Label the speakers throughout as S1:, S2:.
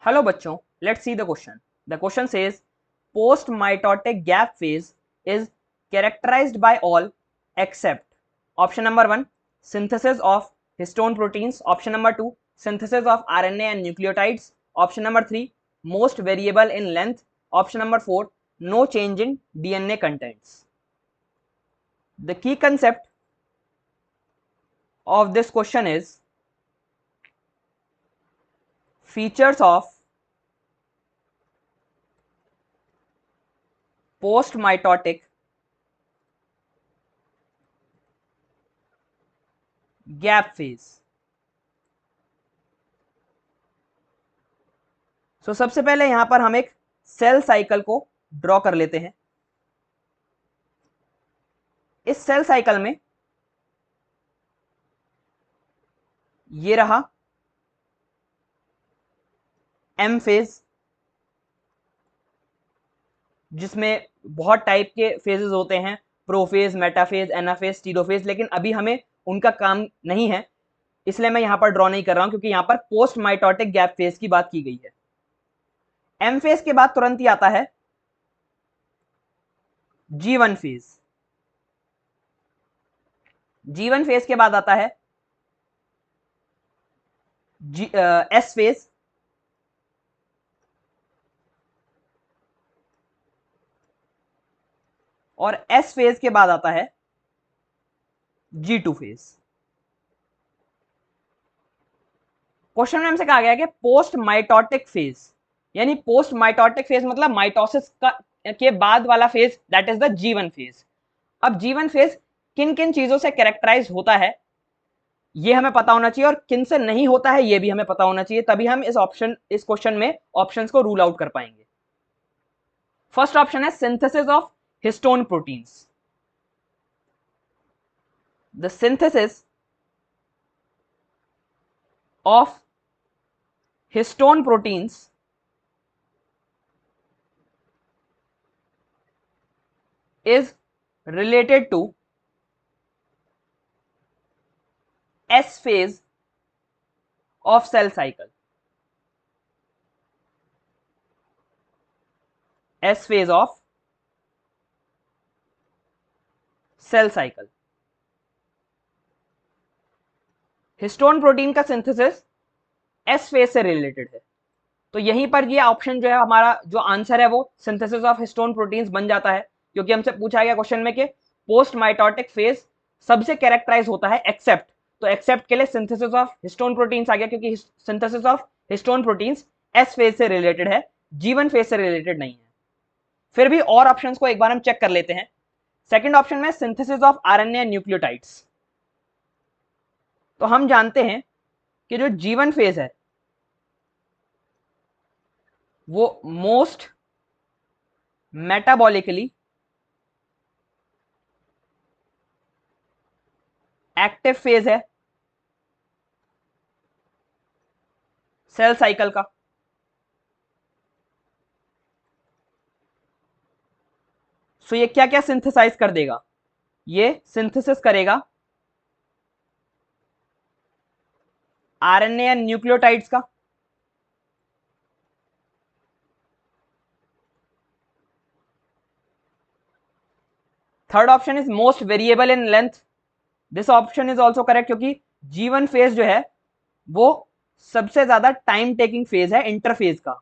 S1: Hello bachcho, let's see the question. The question says post-mitotic gap phase is characterized by all except option number 1 synthesis of histone proteins, option number 2 synthesis of RNA and nucleotides, option number 3 most variable in length, option number 4 no change in DNA contents. The key concept of this question is features of post-mitotic gap phase. सो सबसे पहले यहां पर हम एक cell cycle को draw कर लेते हैं। इस सेल साइकिल में ये रहा एम फेज, जिसमें बहुत टाइप के फेजेस होते हैं, प्रोफेज, मेटाफेज, एनाफेज, टीलोफेज, लेकिन अभी हमें उनका काम नहीं है, इसलिए मैं यहां पर ड्रॉ नहीं कर रहा हूं क्योंकि यहां पर पोस्ट माइटोटिक गैप फेज की बात की गई है। एम फेज के बाद तुरंत ही आता है G1 फेज। G1 फेज के बाद आता है एस फेज, और एस फेज के बाद आता है G2 फेज। क्वेश्चन में हमसे कहा गया कि पोस्ट माइटोटिक फेज, यानी पोस्ट माइटोटिक फेज मतलब माइटोसिस का के बाद वाला phase, that is the G1 phase. अब G1 फेज किन किन चीजों से कैरेक्टराइज होता है ये हमें पता होना चाहिए, और किन से नहीं होता है ये भी हमें पता होना चाहिए, तभी हम इस क्वेश्चन में ऑप्शंस को रूल आउट कर पाएंगे। फर्स्ट ऑप्शन है synthesis of histone proteins. The synthesis of histone proteins is related to S phase of cell cycle. S phase of cell cycle. Histone protein का सिंथेसिस एस फेज से related है, तो यहीं पर ये ऑप्शन जो है, हमारा जो आंसर है वो सिंथेसिस ऑफ हिस्टोन प्रोटीन्स बन जाता है, क्योंकि हमसे पूछा गया क्वेश्चन में कि पोस्ट माइटोटिक फेज सबसे कैरेक्टराइज होता है एक्सेप्ट, तो एक्सेप्ट के लिए सिंथेसिस ऑफ हिस्टोन प्रोटीन्स आ गया, क्योंकि synthesis of histone proteins S phase से रिलेटेड है, G1 फेज से रिलेटेड नहीं है। फिर भी और ऑप्शंस को एक बार हम चेक कर लेते हैं। सेकंड ऑप्शन में synthesis of RNA and nucleotides, तो हम जानते हैं कि जो G1 फेज है वो मोस्ट मेटाबॉलिकली एक्टिव फेज है सेल साइकिल का। सो ये क्या क्या सिंथेसाइज कर देगा, ये सिंथेसिस करेगा आरएनए एंड न्यूक्लियोटाइड्स का, third option is most variable in length. This option is also correct, क्योंकि G1 फेज जो है वो सबसे ज्यादा टाइम टेकिंग फेज है इंटरफेज का।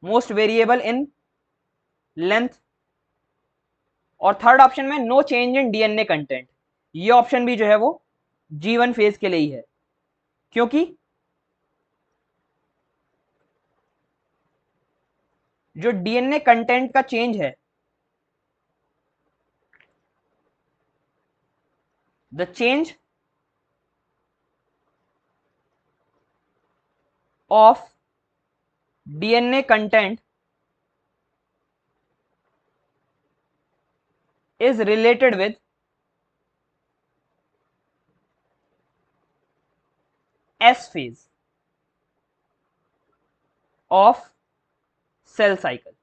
S1: मोस्ट वेरिएबल इन लेंथ, और थर्ड ऑप्शन में no change in DNA content, ये ऑप्शन भी जो है वो G1 फेज के लिए ही है, क्योंकि जो डीएनए कंटेंट का चेंज है, the change of DNA content is related with S phase of cell cycle.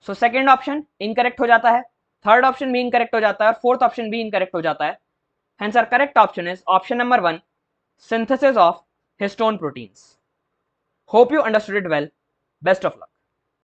S1: So second option incorrect हो जाता है, थर्ड ऑप्शन भी इनकरेक्ट हो जाता है, और फोर्थ ऑप्शन भी इनकरेक्ट हो जाता है। Hence our correct option is option number 1, synthesis of histone proteins. Hope you understood it well. Best of luck.